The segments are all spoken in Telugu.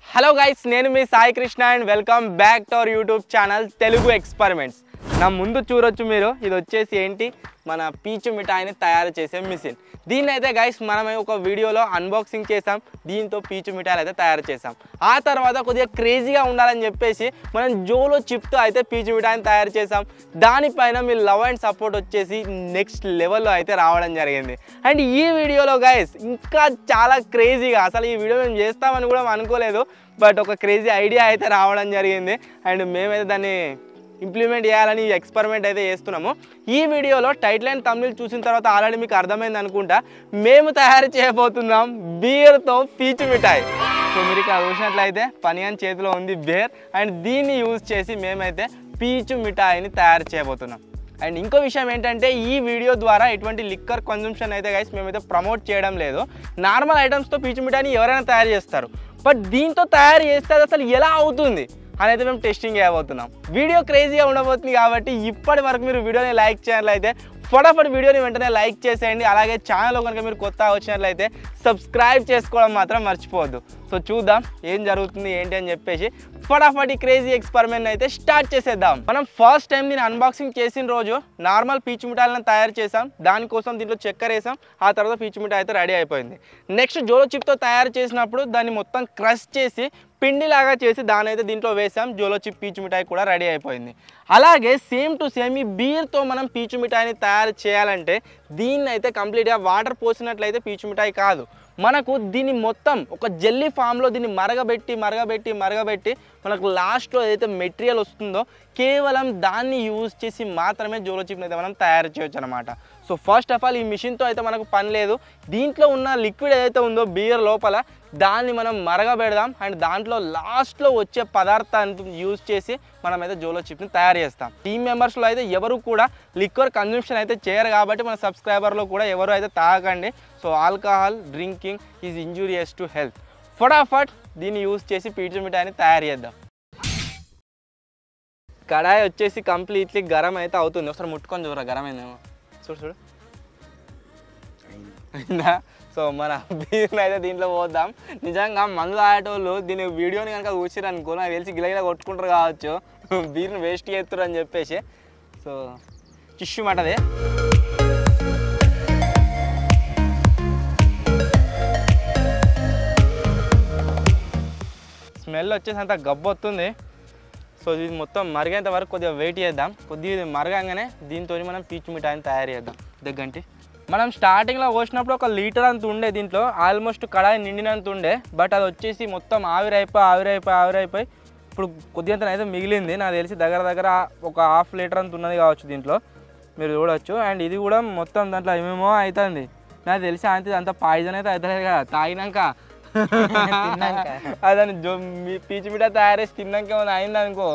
హలో గైస్, నేను మీ Sai Krishna and welcome back to our YouTube channel Telugu experiments. నా ముందు చూడొచ్చు మీరు, ఇది వచ్చేసి ఏంటి మన పీచు మిఠాయిని తయారు చేసే మిషన్. దీన్ని అయితే గైస్ మనం ఒక వీడియోలో అన్బాక్సింగ్ చేసాం. దీంతో పీచు మిఠాయిలు అయితే తయారు చేసాం. ఆ తర్వాత కొద్దిగా క్రేజీగా ఉండాలని చెప్పేసి మనం జోలో చిప్తో అయితే పీచు మిఠాయిని తయారు చేసాం. దానిపైన మీ లవ్ అండ్ సపోర్ట్ వచ్చేసి నెక్స్ట్ లెవెల్లో అయితే రావడం జరిగింది. అండ్ ఈ వీడియోలో గైస్ ఇంకా చాలా క్రేజీగా, అసలు ఈ వీడియో మేము చేస్తామని కూడా అనుకోలేదు, బట్ ఒక క్రేజీ ఐడియా అయితే రావడం జరిగింది. అండ్ మేమైతే దాన్ని ఇంప్లిమెంట్ చేయాలని ఎక్స్పెరిమెంట్ అయితే చేస్తున్నాము. ఈ వీడియోలో టైటిల్ అండ్ థంబ్నెయిల్ చూసిన తర్వాత ఆల్రెడీ మీకు అర్థమైంది అనుకుంటా, మేము తయారు చేయబోతున్నాం బీర్తో పీచు మిఠాయి. సో మీరు ఇక్కడ చూసినట్లయితే పనియాన్ చేతిలో ఉంది బేర్, అండ్ దీన్ని యూజ్ చేసి మేమైతే పీచు మిఠాయిని తయారు చేయబోతున్నాం. అండ్ ఇంకో విషయం ఏంటంటే, ఈ వీడియో ద్వారా ఎటువంటి లిక్కర్ కన్జంప్షన్ అయితే గైస్ మేమైతే ప్రమోట్ చేయడం లేదు. నార్మల్ ఐటమ్స్తో పీచు మిఠాయిని ఎవరైనా తయారు చేస్తారు, బట్ దీంతో తయారు చేస్తే అది అసలు ఎలా అవుతుంది అని అయితే మేము టెస్టింగ్ చేయబోతున్నాం. వీడియో క్రేజీగా ఉండబోతుంది కాబట్టి ఇప్పటి వరకు మీరు వీడియోని లైక్ చేయాలైతే ఫటాఫట్ వీడియోని వెంటనే లైక్ చేసేయండి. అలాగే ఛానల్లో కనుక మీరు కొత్త వచ్చినట్లయితే సబ్స్క్రైబ్ చేసుకోవడం మాత్రం మర్చిపోవద్దు. సో చూద్దాం ఏం జరుగుతుంది ఏంటి అని చెప్పేసి ఫటాఫట్ ఈ క్రేజీ ఎక్స్పెరిమెంట్ అయితే స్టార్ట్ చేసేద్దాం. మనం ఫస్ట్ టైం దీన్ని అన్బాక్సింగ్ చేసిన రోజు నార్మల్ పీచు మిఠాయిలను తయారు చేసాం. దానికోసం దీంట్లో చక్కెర వేసాం. ఆ తర్వాత పీచు మిఠాయి అయితే రెడీ అయిపోయింది. నెక్స్ట్ జోలో చిప్తో తయారు చేసినప్పుడు దాన్ని మొత్తం క్రష్ చేసి పిండిలాగా చేసి దాని అయితే దీంట్లో వేసాం. జోలో చిప్ పీచు మిఠాయి కూడా రెడీ అయిపోయింది. అలాగే సేమ్ టు సేమ్ ఈ బీర్తో మనం పీచు మిఠాయిని తయారు చేయాలంటే దీన్ని అయితే కంప్లీట్గా వాటర్ పోసినట్లయితే పీచు మిఠాయి కాదు, మనకు దీన్ని మొత్తం ఒక జెల్లీ ఫామ్లో దీన్ని మరగబెట్టి మనకు లాస్ట్లో ఏదైతే మెటీరియల్ వస్తుందో కేవలం దాన్ని యూజ్ చేసి మాత్రమే జోలో చిప్ని అయితే మనం తయారు చేయొచ్చు అనమాట. సో ఫస్ట్ ఆఫ్ ఆల్ ఈ మిషన్తో అయితే మనకు పని లేదు. దీంట్లో ఉన్న లిక్విడ్ ఏదైతే ఉందో బీర్ లోపల దాన్ని మనం మరగబెడదాం. అండ్ దాంట్లో లాస్ట్లో వచ్చే పదార్థాన్ని యూజ్ చేసి మనమైతే జోలో చిప్ని తయారు చేస్తాం. టీమ్ మెంబర్స్లో అయితే ఎవరు కూడా లిక్వర్ కన్జంప్షన్ అయితే చేయరు కాబట్టి మన సబ్స్క్రైబర్లో కూడా ఎవరు అయితే తాగండి. So alcohol drinking is injurious to health. ఫటాఫట్ దీన్ని యూజ్ చేసి పీచు మిఠాయిని తయారు చేద్దాం. కడాయి వచ్చేసి కంప్లీట్లీ గరం అయితే అవుతుంది. ఒకసారి ముట్టుకొని చూడరా, గరం అయిందేమో. చూడు అయిందా? సో మన బీర్ని అయితే దీంట్లో పోద్దాం. నిజంగా మందు తాగేటోళ్ళు దీని వీడియోని కనుక కూర్చారు అనుకో, నాకు తెలిసి గిలగిలా కొట్టుకుంటారు కావచ్చు, బీర్ని వేస్ట్ చేస్తారు అని చెప్పేసి. సో చిష్యూ మటది స్మెల్ వచ్చేసి అంత గబ్బు వస్తుంది. సో ఇది మొత్తం మరిగేంత వరకు కొద్దిగా వెయిట్ చేద్దాం. కొద్దిగా మరగంగానే దీంతో మనం పీచు మిఠాయిని తయారు చేద్దాం. దగ్గంటి మనం స్టార్టింగ్లో పోసినప్పుడు 1 లీటర్ అంత ఉండే, దీంట్లో ఆల్మోస్ట్ కడాయి నిండినంత ఉండే, బట్ అది వచ్చేసి మొత్తం ఆవిరైపోయి ఇప్పుడు కొద్దిగంత అయితే మిగిలింది. నాకు తెలిసి దగ్గర ఒక 1/2 లీటర్ అంత ఉన్నది కావచ్చు దీంట్లో, మీరు చూడవచ్చు. అండ్ ఇది కూడా మొత్తం దాంట్లో ఏమేమో అవుతుంది. నాకు తెలిసి అంత పాయిజన్ అయితే అవుతలేదు కదా తాగినాక. అదని మీ పీచు మిఠాయి తయారేసి తిన్నాక ఏమైనా అయింది అనుకో.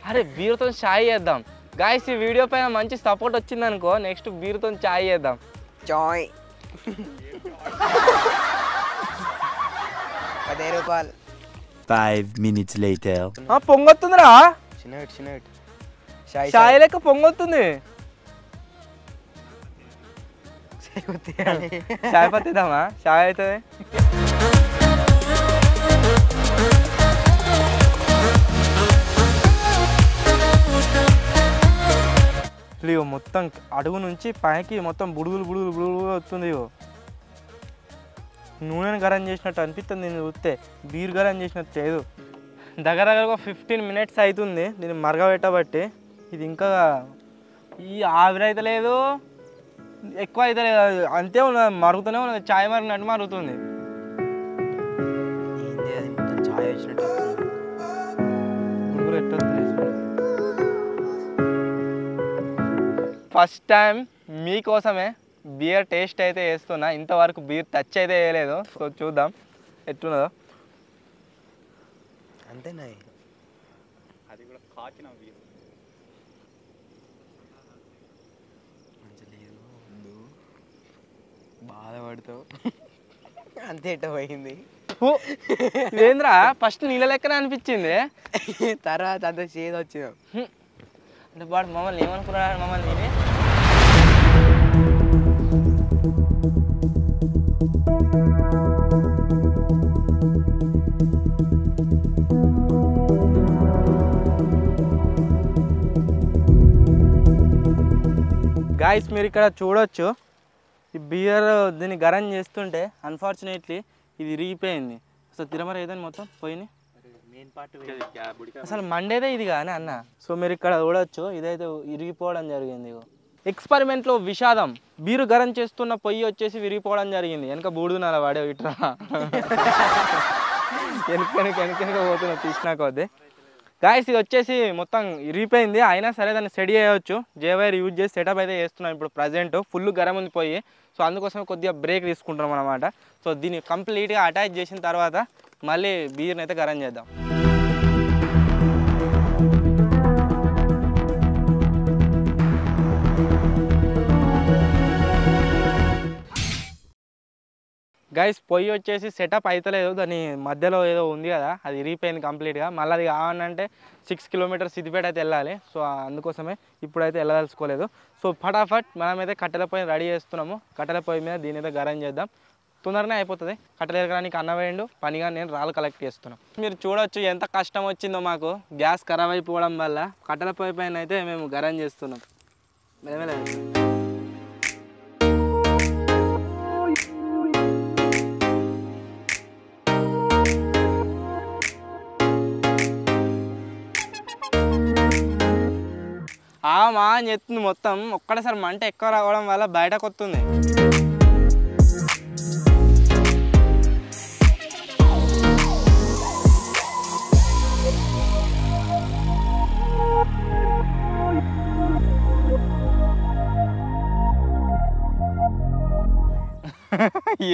అరే బీర్తో చాయ్ చేద్దాం గాయస్. ఈ వీడియో పైన మంచి సపోర్ట్ వచ్చింది అనుకో, నెక్స్ట్ బీర్తో చాయ్ చేద్దాం. చాయ్ 10 రూపాయలు. 5 minutes later. పొంగొస్తుందిరా, చిన్న చాయ్ లెక్క పొంగొస్తుంది. చాయ్ పత్తిద్దామా? చాయ్ అవుతుంది. ఇగో మొత్తం అడుగు నుంచి పైకి మొత్తం బుడుగులు వస్తుంది. ఇగో నూనెను గరం చేసినట్టు అనిపిస్తుంది నేను చూస్తే, బీర్ గరం చేసినట్టు లేదు. దగ్గర ఒక 15 minutes అవుతుంది దీన్ని మరగబెట్టబట్టి. ఇది ఇంకా ఈ ఆవిరైతే లేదు, ఎక్కువ అయితే లేదు, అంతే ఉన్నది, మరుగుతూనే ఉన్నది. చాయ్ మరిగినట్టు మరుగుతుంది. చాయ్ వచ్చినట్టు ఫస్ట్ టైం మీకోసమే బీర్ టేస్ట్ అయితే వేస్తున్నా. ఇంతవరకు బీర్ టచ్ అయితే వేయలేదు. సో చూద్దాం ఎట్లున్నదో. అంతేనా? అది కూడా కాచిన బీర్ బాధపడతావు అంతే పోయింది. ఏంద్రా ఫస్ట్ నీళ్ళ లెక్కనే అనిపించింది, తర్వాత అంత చేదు వచ్చింది. అంటే వాడు మమ్మల్ని ఏమనుకున్నాడు మమ్మల్ని నేనే గాయస్ మీరు ఇక్కడ చూడొచ్చు ఈ బియర్ దీన్ని గరం చేస్తుంటే అన్ఫార్చునేట్లీ ఇది ఇరిగిపోయింది. అసలు తిరమర ఏదని మొత్తం పోయినాయి. అసలు మండేదే ఇది కానీ అన్న. సో మీరు ఇక్కడ చూడొచ్చు ఇదైతే ఇరిగిపోవడం జరిగింది. ఎక్స్పెరిమెంట్లో విషాదం బీరు గరం చేస్తున్న పొయ్యి వచ్చేసి విరిగిపోవడం జరిగింది. వెనక బూడుదునాల వాడే ఇట్రా వెనక పోతున్నా తీసినా కొద్ది. గాయస్ ఇది వచ్చేసి మొత్తం ఇరిగిపోయింది. అయినా సరే దాన్ని సెట్ చేయవచ్చు. జేవైర్ యూజ్ చేసి సెటప్ అయితే చేస్తున్నాం ఇప్పుడు ప్రజెంట్. ఫుల్ గరం ఉంది పోయి. సో అందుకోసం కొద్దిగా బ్రేక్ తీసుకుంటున్నాం అనమాట. సో దీన్ని కంప్లీట్గా అటాచ్ చేసిన తర్వాత మళ్ళీ బీర్ని అయితే గరం చేద్దాం. గైస్ పొయ్యి వచ్చేసి సెటప్ అవుతలేదు. దాని మధ్యలో ఏదో ఉంది కదా అది ఇరిగిపోయింది కంప్లీట్గా. మళ్ళీ అది కావాలంటే 6 కిలోమీటర్స్ సిద్దిపేట అయితే వెళ్ళాలి. సో అందుకోసమే ఇప్పుడైతే వెళ్ళదలుచుకోలేదు. సో ఫటాఫట్ మనమైతే కట్టెల పొయ్యి రెడీ చేస్తున్నాము. కట్టెల పొయ్యి మీద దీని అయితే గరం చేద్దాం. తొందరనే అయిపోతుంది. కట్టెలు ఎరగడానికి అన్న వేయండు పనిగా నేను రాళ్ళు కలెక్ట్ చేస్తున్నాం. మీరు చూడొచ్చు ఎంత కష్టం వచ్చిందో మాకు గ్యాస్ ఖరాబ్ అయిపోవడం వల్ల. కట్టెల పొయ్యి పైన అయితే మేము గరం చేస్తున్నాం. మా అని చెప్తుంది మొత్తం. ఒక్కడేసారి మంట ఎక్కువ రావడం వల్ల బయటకు వస్తుంది.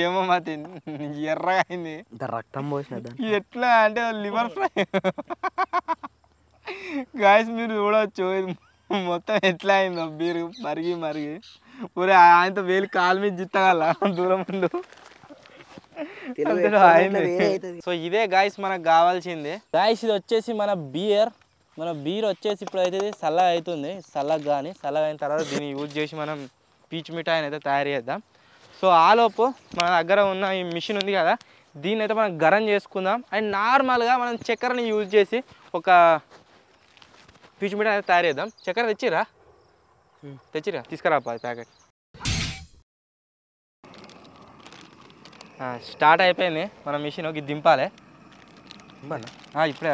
ఏమో మా ఎర్రగా అయింది. రక్తం పోసిన ఎట్లా అంటే లివర్ ఫ్రై. గాయస్ మీరు చూడవచ్చు మొత్తం ఎట్లా అయిందో బీరు మరిగి ఊరే ఆయనతో వేలు కాలు మీద జిత్తగల దూరం ఉండు. సో ఇదే గాయస్ మనకు కావాల్సిందే. గాయస్ ఇది వచ్చేసి మన బీర్ వచ్చేసి ఇప్పుడు అయితే చల్లగా అవుతుంది. చల్లగా అయిన తర్వాత దీన్ని యూజ్ చేసి మనం పీచు మిఠాయిని అయితే తయారు చేద్దాం. సో ఆలోపు మన దగ్గర ఉన్న ఈ మిషన్ ఉంది కదా దీన్ని అయితే మనం గరం చేసుకుందాం. అండ్ నార్మల్గా మనం చక్కెరని యూజ్ చేసి ఒక పీచు మిఠాయి అయితే తయారు చేద్దాం. చక్కెర తెచ్చిరా తీసుకురా ప్యాకెట్. స్టార్ట్ అయిపోయింది మన మిషన్. ఇది దింపాలి ఇప్పుడే.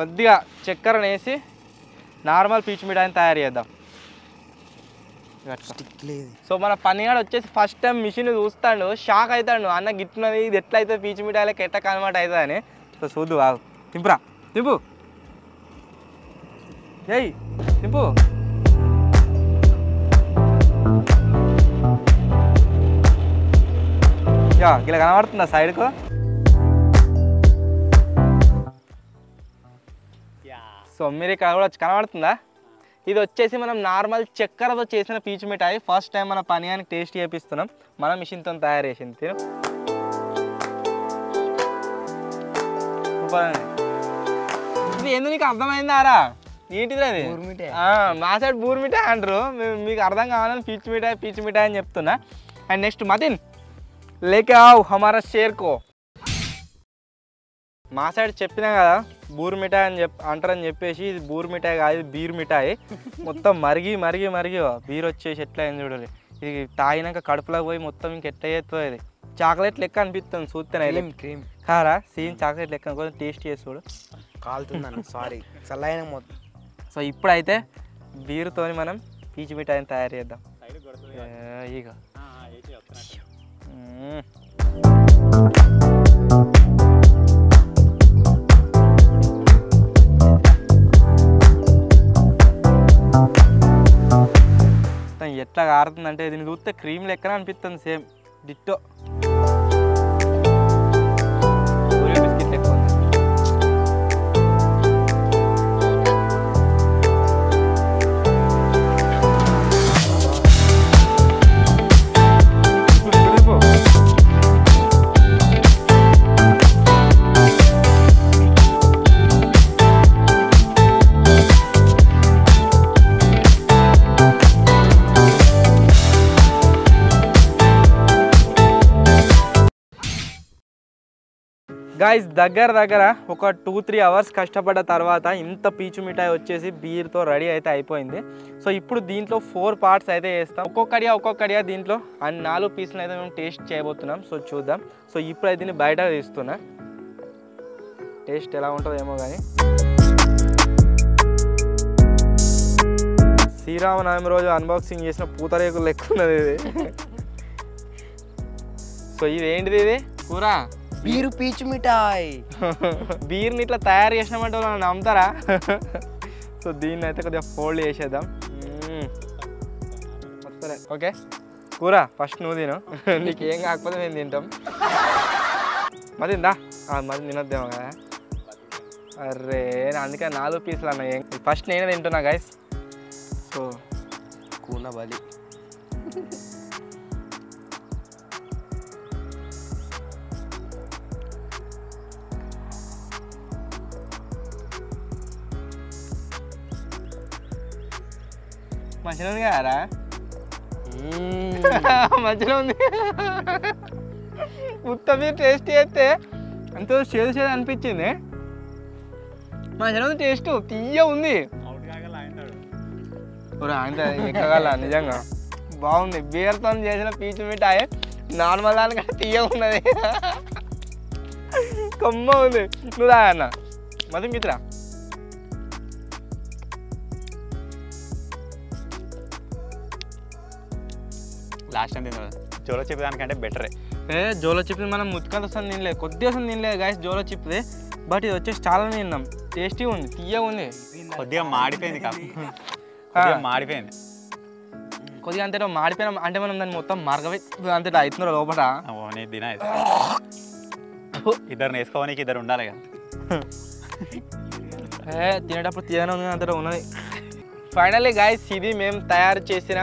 కొద్దిగా చక్కెరని వేసి నార్మల్ పీచు మిఠాయిని తయారు చేద్దాం. సో మన పనిగాడు వచ్చేసి ఫస్ట్ టైం మిషన్ చూస్తాడు, షాక్ అవుతాడు. అన్న గిట్టున్నది ఇది ఎట్లా అవుతుంది పీచు మిఠాయిలకి ఎట్లా కనమాట అవుతుంది అని. సో చూద్దు బాగు దింపురా దింపు ఏయ్ దింపు. ఇలా కనబడుతుందా సైడ్కు? సో మీరు ఇక్కడ కూడా కనబడుతుందా? ఇది వచ్చేసి మనం నార్మల్ చక్కెరతో చేసిన పీచు మిఠాయి. ఫస్ట్ టైం మన పనియానికి టేస్ట్ చేపిస్తున్నాం. మన మిషన్తో తయారు చేసింది. తిను ఇది ఎందుకు నీకు అర్థమైందారా? ఏంటిది అది? మా సైడ్ బూర్ మిఠాయి అంటారు. మీకు అర్థం కావాలని పీచు మిఠాయి అని చెప్తున్నా. అండ్ నెక్స్ట్ మతిన్ లేకే ఆవ్ హమారా షేర్కో. మా సైడ్ చెప్పినా కదా బూర్ మిఠాయి అని అంటారని చెప్పేసి ఇది బూర్ మిఠాయి కాదు, ఇది బీర్ మిఠాయి. మొత్తం మరిగి బీర్ వచ్చేసి ఎట్లా అయింది చూడాలి. ఇది తాగినాక కడుపులోకి పోయి మొత్తం ఇంకెట్లా చేస్తుంది. ఇది చాక్లెట్ లెక్క అనిపిస్తుంది చూస్తేనే. క్రీమ్ కారా సేమ్ చాక్లెట్ లెక్క కొంచెం టేస్ట్ చేసి చూడు. కాలుతుందండి సారీ చల్లైన మొత్తం. సో ఇప్పుడైతే బీరుతో మనం పీచు మిఠాయిని తయారు చేద్దాం. ఇక ఎట్లా కారుతుందంటే దీన్ని చూస్తే క్రీమ్ లెక్కన అనిపిస్తుంది. సేమ్ డిట్టో బిస్కెట్ లెక్క ఉంది. గాయస్ దగ్గర ఒక 2-3 అవర్స్ కష్టపడ్డ తర్వాత ఇంత పీచు మిఠాయి వచ్చేసి బీర్తో రెడీ అయితే అయిపోయింది. సో ఇప్పుడు దీంట్లో 4 పార్ట్స్ అయితే వేస్తాం. ఒక్కొక్కడియా దీంట్లో 4 పీసులు అయితే మేము టేస్ట్ చేయబోతున్నాం. సో చూద్దాం. సో ఇప్పుడు అయితే దీన్ని బయట తీస్తున్నా. టేస్ట్ ఎలా ఉంటుందో ఏమో కానీ. శ్రీరామనవమి రోజు అన్బాక్సింగ్ చేసిన పూతరేకులు లెక్క ఉన్నది ఇది. సో ఇది ఏంటిది? ఇది కూర బీరు పీచు మిఠాయి. బీర్ని ఇట్లా తయారు చేసినామంటే వాళ్ళు నమ్ముతారా? సో దీన్ని అయితే కొద్దిగా ఫోల్డ్ చేసేద్దాం. సరే ఓకే. కూర ఫస్ట్ నువ్వు తిను. నీకు ఏం కాకపోతే మేము తింటాం. మరి తిందా? మరి తినొద్దేమో కదా. అరే అందుకే 4 పీసులు అన్నా. ఫస్ట్ నేనే తింటున్నా గైస్. సో కూన బలి. మంచిగా ఉంది కదరా? మంచిగా ఉంది. ఉత్తమ టేస్ట్ చేస్తే అంత చేదు అనిపించింది. మంచిగా ఉంది. టేస్ట్ తీయ ఉంది. ఆయన ఎక్కగల నిజంగా బాగుంది. బీర్తో చేసిన పీచు మిఠాయి నార్మల్ దానికంటే తీయ ఉన్నది. కమ్మ ఉంది. నువ్వు అన్న మరి మిత్ర లాస్ట్ టైం తిన్నా జోలో చిప్ దానికంటే బెటరే. జోలో చిప్ మనం ముత్తుకంత వస్తుంది తినలేదు, కొద్దిగా వస్తుంది తినలేదు గాయస్ జోలో చిప్ది. బట్ ఇది వచ్చేసి చాలా తిన్నాం. టేస్టీ ఉంది, తీయగా ఉంది. కొద్దిగా మాడిపోయింది మాడిపోయింది కొద్దిగా అంతేటో మాడిపోయినా అంటే మనం దాన్ని మొత్తం మరగవే అంతేటో అవుతున్నారు లోపల. తినా ఇద్దరు వేసుకోవడానికి ఇద్దరు ఉండాలి కదా. తినేటప్పుడు తీయగానే ఉంది, అంతటా ఉన్నది. ఫైనల్లీ గాయస్ ఇది మేము తయారు చేసిన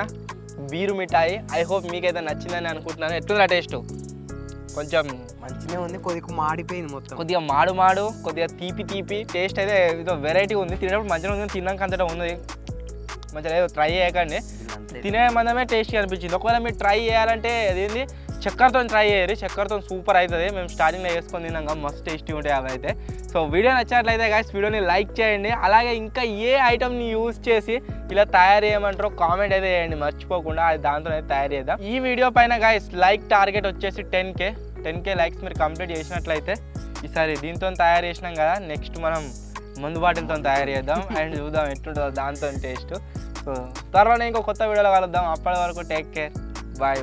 బీరు మిఠాయి. ఐ హోప్ మీకైతే నచ్చిందని అనుకుంటున్నాను. ఎట్లుందా టేస్ట్? కొంచెం మంచిగా ఉంది. కొద్దిగా మాడిపోయింది మొత్తం. కొద్దిగా మాడు కొద్దిగా తీపి టేస్ట్ అయితే ఏదో వెరైటీ ఉంది. తినేటప్పుడు మంచిగా ఉంది, తిన్నాక అంతటా ఉంది. మంచిగా లేదు, ట్రై చేయకండి. తినే మందమే టేస్టీ అనిపించింది. ఒకవేళ మీరు ట్రై చేయాలంటే అదేంది చక్కెరతో ట్రై చేయరు. చక్కెరతో సూపర్ అవుతుంది. మేము స్టార్టింగ్లో వేసుకొని తిన్నాక మస్తు టేస్టీ ఉంటాయి అవి అయితే. సో వీడియో నచ్చినట్లయితే గాయస్ వీడియోని లైక్ చేయండి. అలాగే ఇంకా ఏ ఐటమ్ని యూజ్ చేసి ఇలా తయారు చేయమంటారో కామెంట్ అయితే చేయండి మర్చిపోకుండా. అది దాంతో అయితే తయారు చేద్దాం. ఈ వీడియో పైన గాయస్ లైక్ టార్గెట్ వచ్చేసి 10K లైక్స్ మీరు కంప్లీట్ చేసినట్లయితే ఈసారి దీంతో తయారు చేసినాం కదా, నెక్స్ట్ మనం ముందు బాటిల్తో తయారు చేద్దాం అండ్ చూద్దాం ఎట్లుంటుందో దాంతో టేస్ట్. సో త్వరలోనే ఇంకో కొత్త వీడియోలో కలుద్దాం. అప్పటి వరకు టేక్ కేర్. బాయ్.